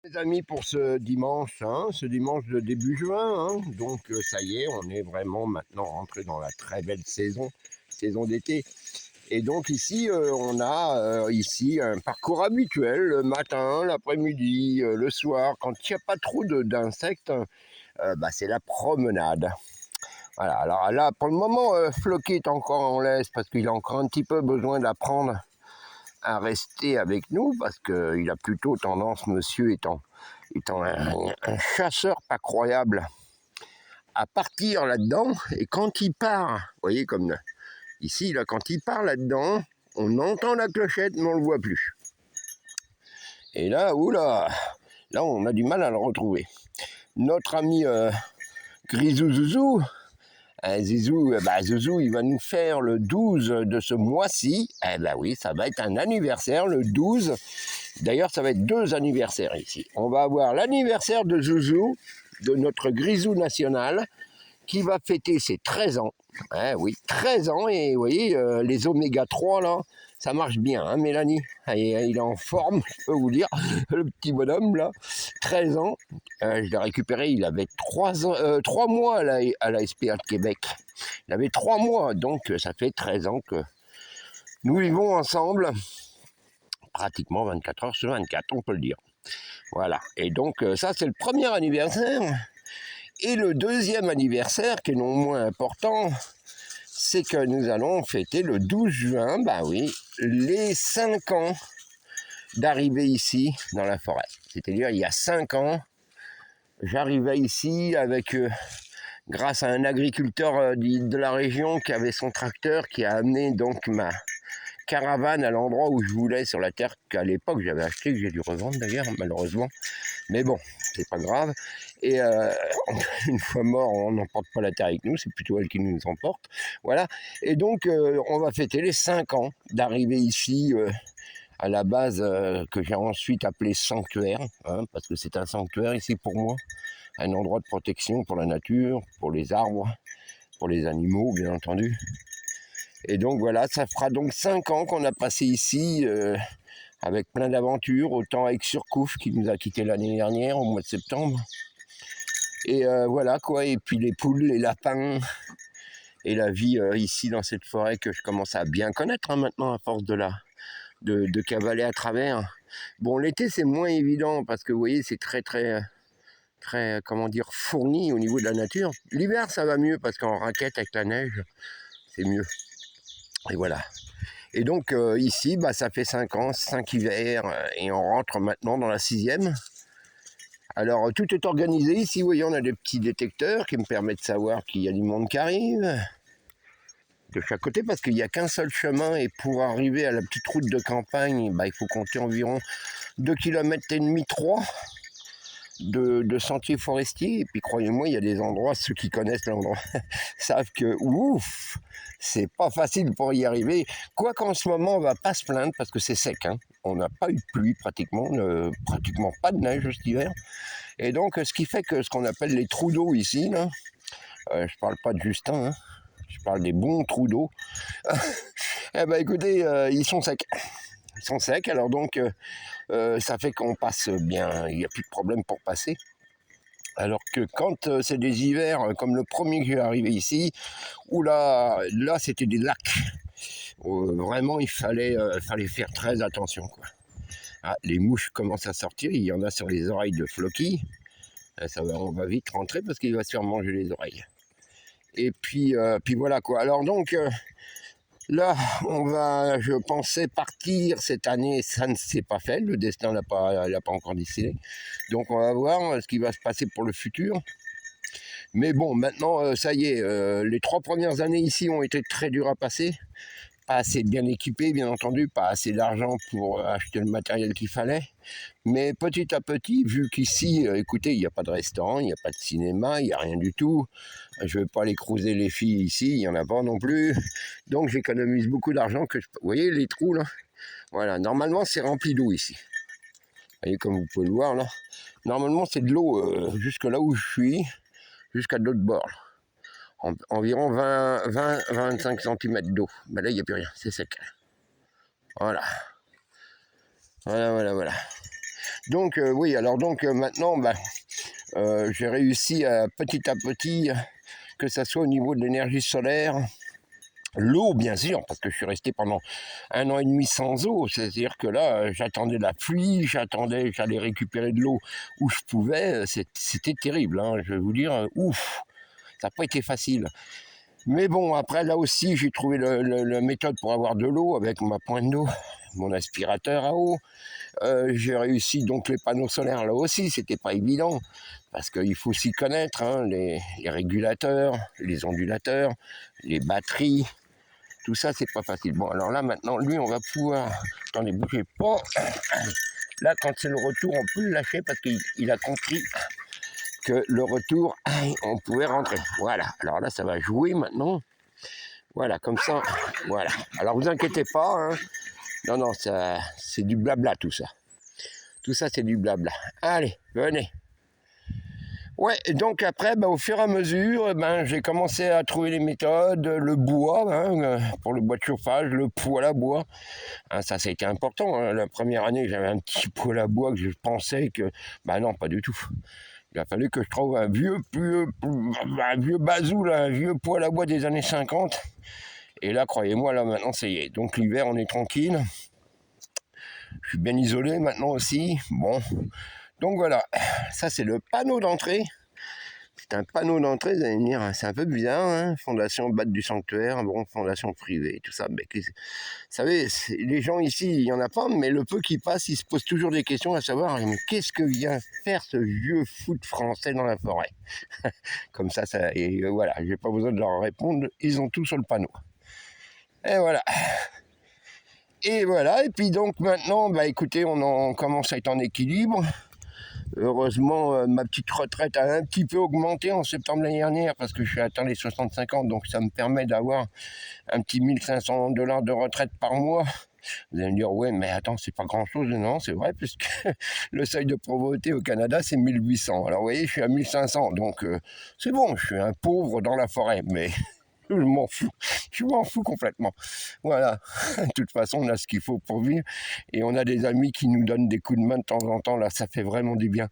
Les amis, pour ce dimanche de début juin, donc ça y est, on est vraiment maintenant rentré dans la très belle saison d'été. Et donc ici, on a ici un parcours habituel, le matin, l'après-midi, le soir, quand il n'y a pas trop d'insectes, c'est la promenade. Voilà, alors là, pour le moment, Floki est encore en laisse parce qu'il a encore un petit peu besoin d'apprendre à rester avec nous parce qu'il a plutôt tendance, monsieur étant un chasseur pas croyable, à partir là-dedans. Et quand il part, vous voyez, comme ici, là, quand il part là-dedans, on entend la clochette, mais on ne le voit plus. Et là, oula, là, on a du mal à le retrouver. Notre ami Grisou Zouzou, Zouzou, il va nous faire le 12 de ce mois-ci. Eh ben oui, ça va être un anniversaire, le 12. D'ailleurs, ça va être 2 anniversaires ici. On va avoir l'anniversaire de Zouzou, de notre Grisou national, qui va fêter ses 13 ans. Oui, 13 ans, et vous voyez, les oméga 3, là, ça marche bien, hein, Mélanie? Il est en forme, je peux vous dire, le petit bonhomme, là, 13 ans. Je l'ai récupéré, il avait 3 mois à la SPA de Québec. Il avait 3 mois, donc ça fait 13 ans que nous vivons ensemble, pratiquement 24 heures sur 24, on peut le dire. Voilà, et donc ça, c'est le premier anniversaire. Et le deuxième anniversaire, qui est non moins important, c'est que nous allons fêter le 12 juin, les 5 ans d'arrivée ici dans la forêt. C'est-à-dire, il y a 5 ans, j'arrivais ici grâce à un agriculteur de la région qui avait son tracteur, qui a amené donc ma caravane à l'endroit où je voulais, sur la terre qu'à l'époque j'avais acheté, que j'ai dû revendre d'ailleurs, malheureusement. Mais bon, c'est pas grave. Et une fois mort, on n'emporte pas la terre avec nous, c'est plutôt elle qui nous emporte. Voilà. Et donc, on va fêter les 5 ans d'arrivée ici, à la base, que j'ai ensuite appelé sanctuaire, parce que c'est un sanctuaire ici pour moi, un endroit de protection pour la nature, pour les arbres, pour les animaux, bien entendu. Et donc voilà, ça fera donc 5 ans qu'on a passé ici, avec plein d'aventures, autant avec Surcouf qui nous a quittés l'année dernière, au mois de septembre. Et voilà quoi, et puis les poules, les lapins, et la vie ici dans cette forêt que je commence à bien connaître maintenant à force de cavaler à travers. Bon, l'été c'est moins évident parce que vous voyez, c'est très, comment dire, fourni au niveau de la nature. L'hiver ça va mieux parce qu'en raquette avec la neige, c'est mieux. Et voilà. Et donc ici, ça fait 5 ans, 5 hivers, et on rentre maintenant dans la 6e. Alors tout est organisé ici, vous voyez, on a des petits détecteurs qui me permettent de savoir qu'il y a du monde qui arrive de chaque côté, parce qu'il n'y a qu'un seul chemin, et pour arriver à la petite route de campagne, il faut compter environ 2,5 km, 3 de sentiers forestiers. Et puis croyez-moi, il y a des endroits, ceux qui connaissent l'endroit savent que ouf, c'est pas facile pour y arriver. Quoi qu'en ce moment, on va pas se plaindre parce que c'est sec, on n'a pas eu de pluie pratiquement pas de neige cet hiver. Et donc, ce qui fait que ce qu'on appelle les trous d'eau ici, là, je parle pas de Justin, je parle des bons trous d'eau, écoutez, ils sont secs. Ils sont secs, alors donc, ça fait qu'on passe bien, il n'y a plus de problème pour passer. Alors que quand c'est des hivers, comme le premier que j'ai arrivé ici, là c'était des lacs. Vraiment, il fallait faire très attention, quoi. Les mouches commencent à sortir, il y en a sur les oreilles de Floki. On va vite rentrer parce qu'il va se faire manger les oreilles. Et puis voilà quoi. Alors donc là, je pensais partir cette année, ça ne s'est pas fait, le destin l'a pas encore décidé. Donc on va voir ce qui va se passer pour le futur. Mais bon, maintenant, ça y est, les 3 premières années ici ont été très dures à passer. Pas assez bien équipé, bien entendu, pas assez d'argent pour acheter le matériel qu'il fallait. Mais petit à petit, vu qu'ici, écoutez, il n'y a pas de restaurant, il n'y a pas de cinéma, il n'y a rien du tout. Je ne vais pas aller cruiser les filles ici, il n'y en a pas non plus. Donc j'économise beaucoup d'argent. Vous voyez les trous là? Voilà, normalement c'est rempli d'eau ici. Vous voyez, comme vous pouvez le voir là. Normalement c'est de l'eau jusque là où je suis, jusqu'à l'autre bord. Environ 20-25 cm d'eau. Là, il n'y a plus rien, c'est sec. Voilà. Voilà. Donc oui, alors donc maintenant, j'ai réussi petit à petit, que ça soit au niveau de l'énergie solaire, l'eau bien sûr, parce que je suis resté pendant 1 an et demi sans eau, c'est-à-dire que là, j'attendais la pluie, j'allais récupérer de l'eau où je pouvais, c'était terrible, hein, je vais vous dire, ouf, ça n'a pas été facile. Mais bon, après là aussi, j'ai trouvé la méthode pour avoir de l'eau avec ma pointe d'eau, mon aspirateur à eau. J'ai réussi donc les panneaux solaires là aussi, c'était pas évident, parce qu'il faut s'y connaître, hein, les régulateurs, les ondulateurs, les batteries, tout ça c'est pas facile. Bon alors là maintenant, lui on va pouvoir, attendez, bougez pas, là quand c'est le retour on peut le lâcher parce qu'il a compris que le retour, on pouvait rentrer. Voilà, alors là ça va jouer maintenant, voilà comme ça, voilà. Alors vous inquiétez pas, hein. Non, c'est du blabla tout ça. Tout ça, c'est du blabla. Allez, venez. Ouais, donc après, au fur et à mesure, j'ai commencé à trouver les méthodes, le bois, hein, pour le bois de chauffage, le poêle à bois. Hein, ça a été important. Hein. La première année, j'avais un petit poêle à bois que je pensais que... non, pas du tout. Il a fallu que je trouve un vieux bazou, là, un vieux poêle à bois des années 50. Et là, croyez-moi, là, maintenant, ça y est. Donc l'hiver, on est tranquille. Je suis bien isolé maintenant aussi. Bon, donc voilà, ça c'est le panneau d'entrée. C'est un panneau d'entrée, vous allez me dire, c'est un peu bizarre, hein, fondation Bâte du Sanctuaire, bon, fondation privée, tout ça. Mais, vous savez, les gens ici, il n'y en a pas, mais le peu qui passe, ils se posent toujours des questions à savoir, mais qu'est-ce que vient faire ce vieux foot français dans la forêt? Comme ça, et voilà, j'ai pas besoin de leur répondre, ils ont tout sur le panneau. Et voilà. Et voilà, et puis donc maintenant, écoutez, on commence à être en équilibre. Heureusement, ma petite retraite a un petit peu augmenté en septembre l'année dernière parce que je suis atteint les 65 ans, donc ça me permet d'avoir un petit $1 500 de retraite par mois. Vous allez me dire, ouais, mais attends, c'est pas grand-chose. Non, c'est vrai, puisque le seuil de pauvreté au Canada, c'est 1800. Alors, vous voyez, je suis à 1500, donc c'est bon, je suis un pauvre dans la forêt, mais... je m'en fous complètement. Voilà, de toute façon, on a ce qu'il faut pour vivre et on a des amis qui nous donnent des coups de main de temps en temps, là, ça fait vraiment du bien.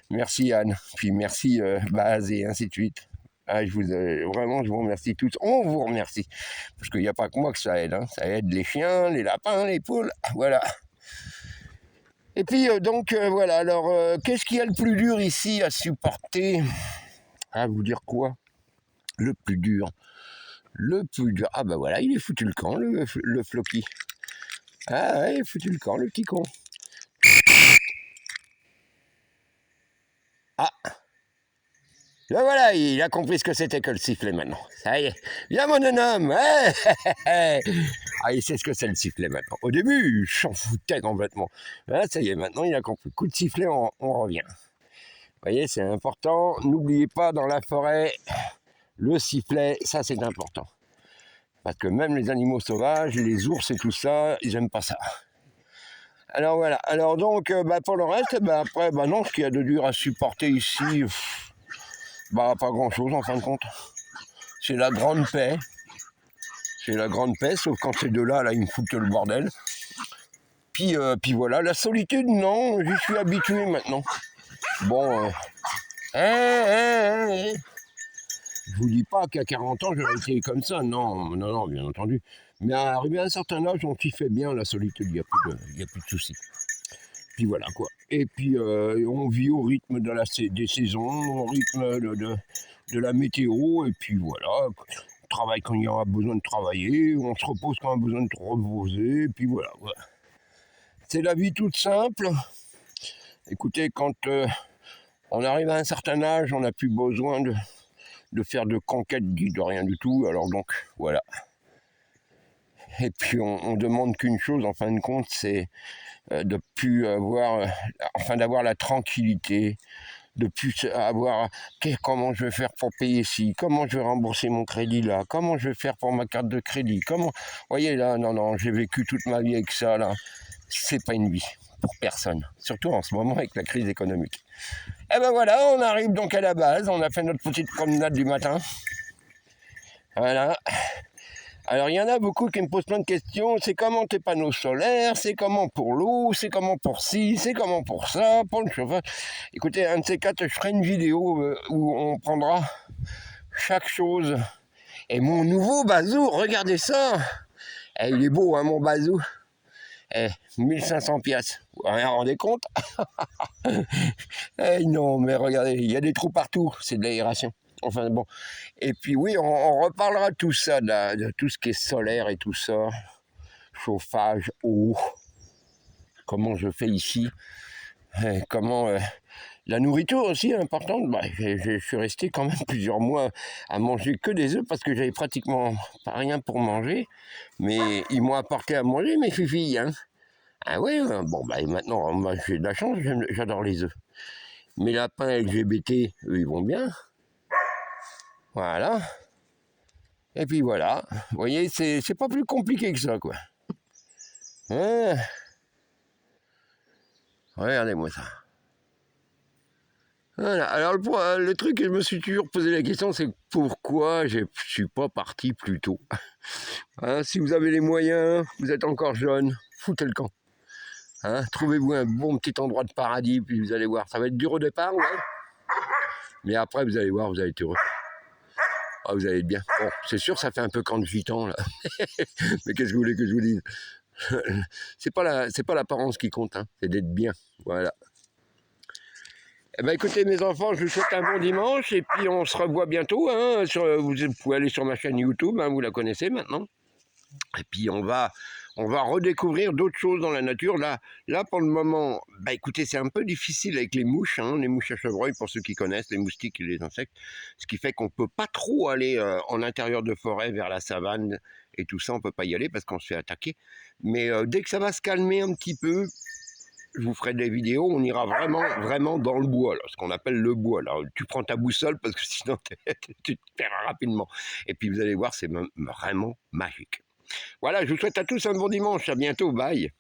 Merci Anne, puis merci Baz et ainsi de suite. Vraiment, je vous remercie tous. On vous remercie, parce qu'il n'y a pas que moi que ça aide, hein. Ça aide les chiens, les lapins, les poules, voilà. Et puis voilà, alors qu'est-ce qu'il y a le plus dur ici à supporter? À vous dire quoi? Le plus dur. Le plus dur. Ah voilà, il est foutu le camp, le Floki. Ah ouais, il est foutu le camp, le petit con. Ah. Là voilà, il a compris ce que c'était que le sifflet maintenant. Ça y est. Viens mon homme. Ah, il sait ce que c'est le sifflet maintenant. Au début, je s'en foutais complètement. Ah, ça y est, maintenant il a compris. Coup de sifflet, on revient. Vous voyez, c'est important. N'oubliez pas, dans la forêt, le sifflet, ça c'est important. Parce que même les animaux sauvages, les ours et tout ça, ils n'aiment pas ça. Alors voilà. Alors donc, pour le reste, après, non, ce qu'il y a de dur à supporter ici, pas grand-chose en fin de compte. C'est la grande paix. C'est la grande paix, sauf quand ces deux-là, ils me foutent le bordel. Puis voilà, la solitude, non, j'y suis habitué maintenant. Bon, je vous dis pas qu'à 40 ans, j'aurais été comme ça, non, bien entendu. Mais arrivé à un certain âge, on s'y fait bien, la solitude, il n'y a plus de soucis. Puis voilà, quoi. Et puis, on vit au rythme des saisons, au rythme de la météo, et puis voilà. On travaille quand il y aura besoin de travailler, on se repose quand il y a besoin de se reposer, et puis voilà. C'est la vie toute simple. Écoutez, quand on arrive à un certain âge, on n'a plus besoin de faire de conquête de rien du tout, alors donc voilà. Et puis on demande qu'une chose en fin de compte, c'est de plus avoir, d'avoir la tranquillité, de plus avoir comment je vais faire pour payer ci, comment je vais rembourser mon crédit là, comment je vais faire pour ma carte de crédit, comment, vous voyez là, non, j'ai vécu toute ma vie avec ça là, c'est pas une vie pour personne, surtout en ce moment avec la crise économique. Et voilà, on arrive donc à la base, on a fait notre petite promenade du matin. Voilà. Alors, il y en a beaucoup qui me posent plein de questions. C'est comment tes panneaux solaires? C'est comment pour l'eau? C'est comment pour ci? C'est comment pour ça? Pour le chauffage? Écoutez, un de ces quatre, je ferai une vidéo où on prendra chaque chose. Et mon nouveau bazou, regardez ça! Eh, il est beau, hein, mon bazou? Eh, 1500 piastres. Vous vous rendez compte? Eh non, mais regardez, il y a des trous partout. C'est de l'aération. Enfin bon. Et puis oui, on reparlera de tout ça, de tout ce qui est solaire et tout ça. Chauffage, eau. Comment je fais ici. Comment... la nourriture aussi est importante. Bah, je suis resté quand même plusieurs mois à manger que des œufs parce que j'avais pratiquement pas rien pour manger. Mais ils m'ont apporté à manger, mes filles. Hein. Ah ouais, bon, bah maintenant, moi, j'ai de la chance, j'adore les œufs. Mes lapins LGBT, eux, ils vont bien. Voilà. Et puis voilà. Vous voyez, c'est pas plus compliqué que ça, quoi. Hein? Regardez-moi ça. Voilà. Alors le truc que je me suis toujours posé la question, c'est pourquoi je ne suis pas parti plus tôt. Hein, si vous avez les moyens, vous êtes encore jeune, foutez le camp. Hein, trouvez-vous un bon petit endroit de paradis, puis vous allez voir. Ça va être dur au départ, ouais. Mais après, vous allez voir, vous allez être heureux. Ah, vous allez être bien. Bon, c'est sûr, ça fait un peu camp de gitan, là. Mais qu'est-ce que vous voulez que je vous dise? C'est pas l'apparence qui compte, hein, c'est d'être bien. Voilà. Eh ben écoutez mes enfants, je vous souhaite un bon dimanche et puis on se revoit bientôt. Hein, vous pouvez aller sur ma chaîne YouTube, hein, vous la connaissez maintenant. Et puis on va redécouvrir d'autres choses dans la nature. Là pour le moment, bah écoutez, c'est un peu difficile avec les mouches, hein, les mouches à chevreuil pour ceux qui connaissent, les moustiques et les insectes. Ce qui fait qu'on ne peut pas trop aller en intérieur de forêt vers la savane et tout ça, on ne peut pas y aller parce qu'on se fait attaquer. Mais dès que ça va se calmer un petit peu, je vous ferai des vidéos, on ira vraiment dans le bois, là, ce qu'on appelle le bois. Là. Tu prends ta boussole parce que sinon tu te perds rapidement. Et puis vous allez voir, c'est vraiment magique. Voilà, je vous souhaite à tous un bon dimanche, à bientôt, bye.